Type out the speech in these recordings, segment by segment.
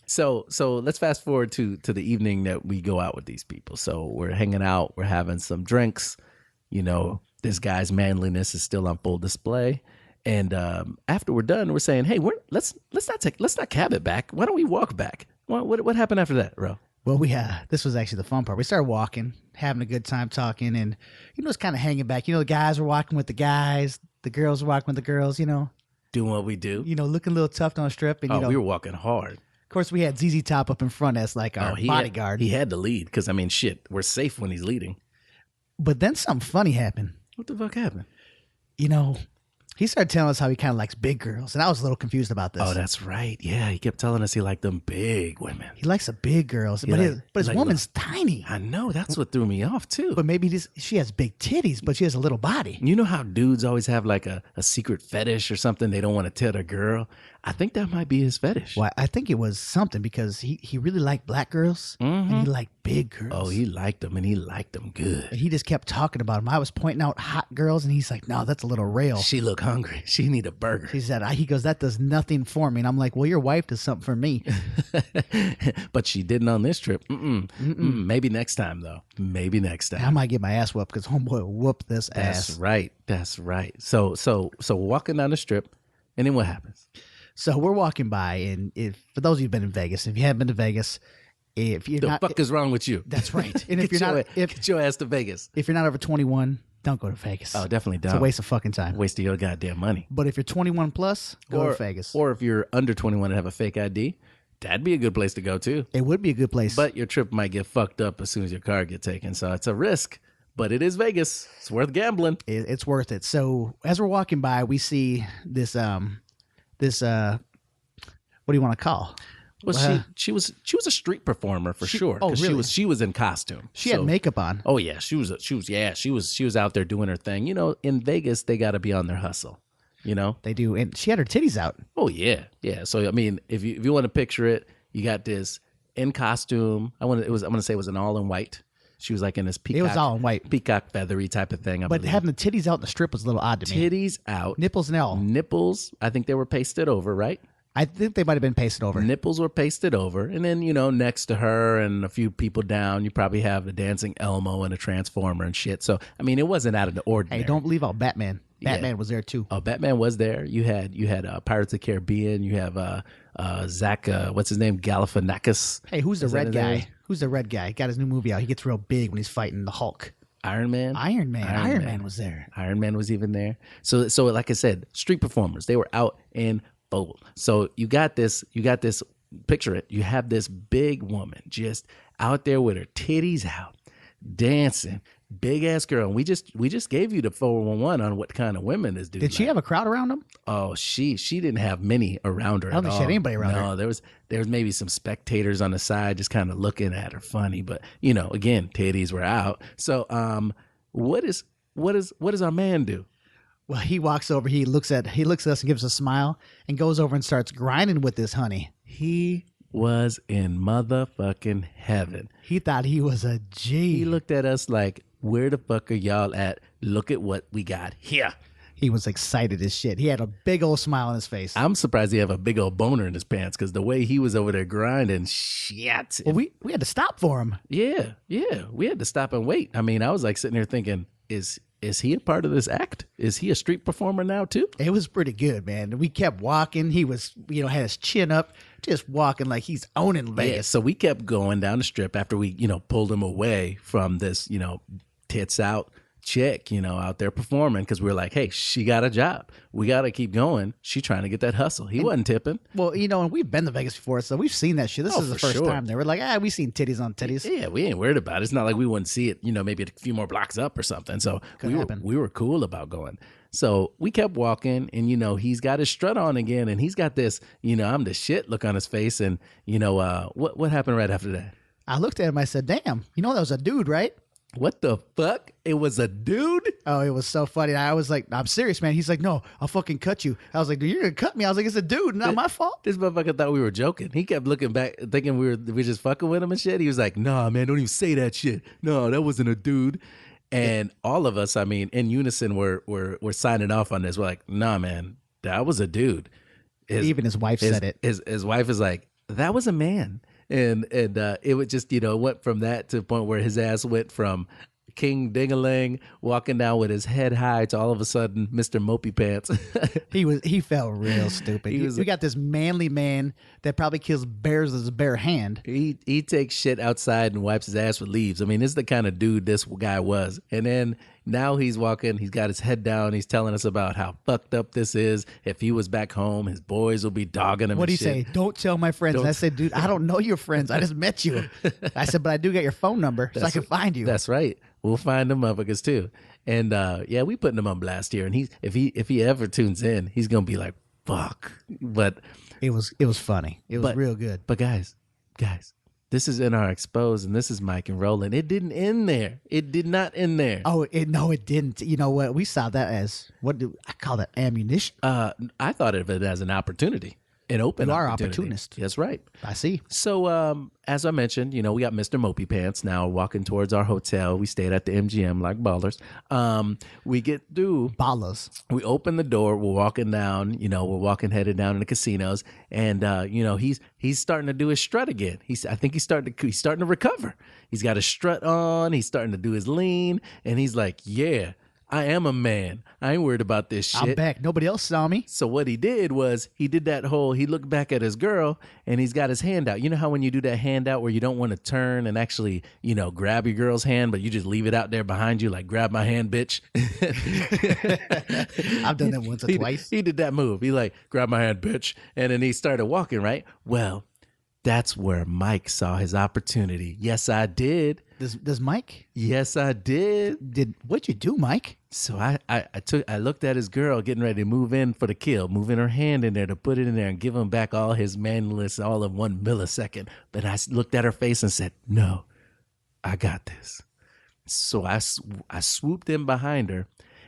So let's fast forward to the evening that we go out with these people. So we're hanging out, we're having some drinks. This guy's manliness is still on full display. And after we're done, we're saying, "Hey, let's not cab it back. Why don't we walk back?" What happened after that, Ro? Well, this was actually the fun part. We started walking, having a good time talking, and it's kind of hanging back. The guys were walking with the guys, the girls were walking with the girls. Doing what we do. Looking a little tough on the strip. And we were walking hard. Of course, we had ZZ Top up in front as like our bodyguard. He had to lead because we're safe when he's leading. But then something funny happened. What the fuck happened? He started telling us how he kind of likes big girls, and I was a little confused about this. Oh, that's right. Yeah, he kept telling us he liked them big women. He likes the big girls, but his woman's tiny. I know, that's what threw me off too. But maybe she has big titties, but she has a little body. You know how dudes always have like a secret fetish or something they don't want to tell their girl? I think that might be his fetish. Well, I think it was something because he really liked black girls and he liked big girls. Oh, he liked them and he liked them good. And he just kept talking about them. I was pointing out hot girls and he's like, "No, that's a little rail. She look hungry. She need a burger." He goes, "That does nothing for me." And I'm like, "Well, your wife does something for me." But she didn't on this trip. Maybe next time though. Maybe next time. I might get my ass whooped because homeboy whooped this ass. That's right. So walking down the strip, and then what happens? So we're walking by, and for those of you who've been in Vegas, if you haven't been to Vegas, if you're the fuck is wrong with you? That's right. And get your ass to Vegas. If you're not over 21, don't go to Vegas. Oh, definitely don't. It's a waste of fucking time. Waste of your goddamn money. But if you're 21 plus, go to Vegas. Or if you're under 21 and have a fake ID, that'd be a good place to go too. It would be a good place. But your trip might get fucked up as soon as your car gets taken, so it's a risk. But it is Vegas. It's worth gambling. It's worth it. So as we're walking by, we see this what do you want to call? Well, she was a street performer for sure. Oh, really? She was in costume. She had makeup on. Oh yeah, she was out there doing her thing. In Vegas they got to be on their hustle. They do, and she had her titties out. Oh yeah. So I mean, if you want to picture it, you got this in costume. I'm gonna say it was an all in white. She was like in this peacock. It was all in white, peacock feathery type of thing. But having the titties out in the strip was a little odd to me. Titties out, nipples and all. Nipples. I think they were pasted over, right? I think they might have been pasted over. Nipples were pasted over. And then, next to her and a few people down, you probably have the dancing Elmo and a Transformer and shit. So, I mean, it wasn't out of the ordinary. Hey, don't leave out Batman. Batman was there too. Oh, Batman was there. You had Pirates of the Caribbean. You have Zach, what's his name? Galifianakis. Hey, who's the red guy? Who's the red guy? Got his new movie out. He gets real big when he's fighting the Hulk. Iron Man was there. Iron Man was even there. So like I said, street performers. They were out in full. So you got this. Picture it. You have this big woman just out there with her titties out, dancing. Big ass girl. And we just gave you the 411 on what kind of women this dude. Did she have a crowd around him? Oh, she didn't have many around her. I don't think she had anybody around her. No, there was maybe some spectators on the side just kind of looking at her funny, but again, titties were out. So what does our man do? Well, he walks over, he looks at us and gives us a smile and goes over and starts grinding with this honey. He was in motherfucking heaven. He thought he was a G. He looked at us like, where the fuck are y'all at? Look at what we got here. He was excited as shit. He had a big old smile on his face. I'm surprised he have a big old boner in his pants because the way he was over there grinding, shit. Well, we had to stop for him. Yeah. We had to stop and wait. I mean, I was like sitting there thinking, is he a part of this act? Is he a street performer now too? It was pretty good, man. We kept walking. He was, had his chin up, just walking like he's owning Vegas. Yeah, so we kept going down the strip after we, pulled him away from this, tits out chick, out there performing because we were like, hey, she got a job. We got to keep going. She trying to get that hustle. He wasn't tipping. Well, and we've been to Vegas before, so we've seen that shit. This is the first time there. We're like, we've seen titties on titties. Yeah, we ain't worried about it. It's not like we wouldn't see it, maybe a few more blocks up or something. So we were cool about going. So we kept walking and, he's got his strut on again and he's got this, I'm the shit look on his face. And, what happened right after that? I looked at him. I said, damn, that was a dude, right? What the fuck? It was a dude? Oh, it was so funny. I was like, I'm serious, man. He's like, no, I'll fucking cut you. I was like, dude, you're going to cut me. I was like, it's a dude, not my fault. This motherfucker thought we were joking. He kept looking back, thinking we were just fucking with him and shit. He was like, nah, man, don't even say that shit. No, that wasn't a dude. And all of us, I mean, in unison, we're signing off on this. We're like, nah, man, that was a dude. Even his wife said it. His wife is like, that was a man. And it would just, went from that to the point where his ass went from King Dingaling walking down with his head high to all of a sudden Mr. Mopey Pants. He felt real stupid. He was We got this manly man that probably kills bears with his bare hand. he takes shit outside and wipes his ass with leaves. I mean, this is the kind of dude this guy was. And then now he's walking, he's got his head down, he's telling us about how fucked up this is. If he was back home, his boys will be dogging him. What do and you shit. say? Don't tell my friends. And I said, dude, I don't know your friends. I just met you. I said, but I do get your phone number so I can find you. That's right. We'll find them motherfuckers too. And yeah, we putting him on blast here. And if he ever tunes in, he's gonna be like, fuck. But it was funny. It was real good. But guys, this is in our expose, and this is Mike and Roland. It didn't end there. It did not end there. Oh, no, it didn't. You know what? We saw that as, what do I call that? Ammunition? I thought of it as an opportunity. An open You are opportunity. opportunist. That's right. I see. So, as I mentioned, we got Mr. Mopey Pants now walking towards our hotel. We stayed at the MGM like ballers. We get through. Ballas. We open the door. We're walking down. We're walking headed down in the casinos, and he's starting to do his strut again. I think he's starting to recover. He's got his strut on. He's starting to do his lean, and he's like, "Yeah, I am a man. I ain't worried about this shit." I'm back. Nobody else saw me. So what he did was he did that whole, he looked back at his girl and he's got his hand out. You know how when you do that hand out where you don't want to turn and actually, grab your girl's hand, but you just leave it out there behind you, like, grab my hand, bitch. I've done that once or twice. He did that move. He like, grab my hand, bitch. And then he started walking, right? Well, that's where Mike saw his opportunity. Yes, I did. Does Mike? Yes, I did. What'd you do, Mike? So I looked at his girl getting ready to move in for the kill, moving her hand in there to put it in there and give him back all his manliness all in 1 millisecond. But I looked at her face and said, "No, I got this." So I swooped in behind her.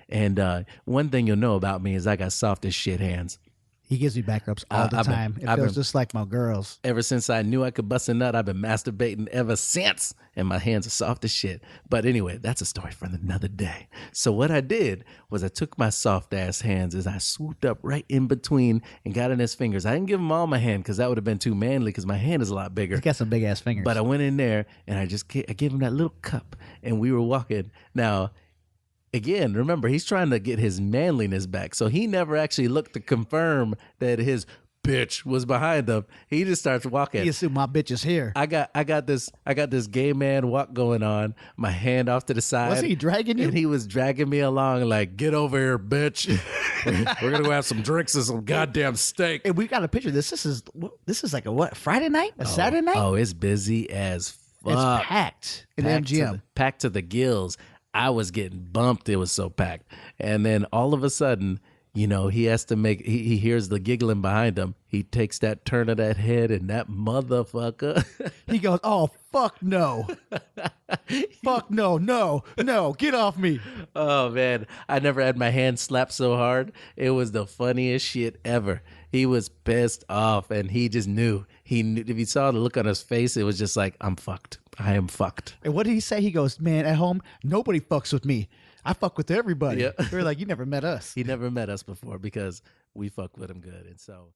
And one thing you'll know about me is I got soft as shit hands. He gives me back rubs all the time. It feels just like my girls. Ever since I knew I could bust a nut, I've been masturbating ever since. And my hands are soft as shit. But anyway, that's a story for another day. So what I did was I took my soft ass hands as I swooped up right in between and got in his fingers. I didn't give him all my hand because that would have been too manly because my hand is a lot bigger. He's got some big ass fingers. But I went in there and I gave him that little cup and we were walking. Now, again, remember, he's trying to get his manliness back. So he never actually looked to confirm that his bitch was behind him. He just starts walking. He assumed my bitch is here. I got this gay man walk going on, my hand off to the side. Was he dragging you? And he was dragging me along like, "Get over here, bitch. We're gonna go have some drinks and some goddamn steak." And we got a picture of this. This is like a what? Friday night? A Saturday night? Oh, it's busy as fuck. It's packed in the MGM. Packed to the gills. I was getting bumped. It was so packed. And then all of a sudden, he has to he hears the giggling behind him. He takes that turn of that head and that motherfucker. He goes, "Oh, fuck no. Fuck no, no, get off me." Oh, man. I never had my hand slapped so hard. It was the funniest shit ever. He was pissed off and he just knew. He knew. If you saw the look on his face, it was just like, "I'm fucked. I am fucked." And what did he say? He goes, "Man, at home, nobody fucks with me. I fuck with everybody." Yeah. We were like, "You never met us." He never met us before because we fuck with him good. And so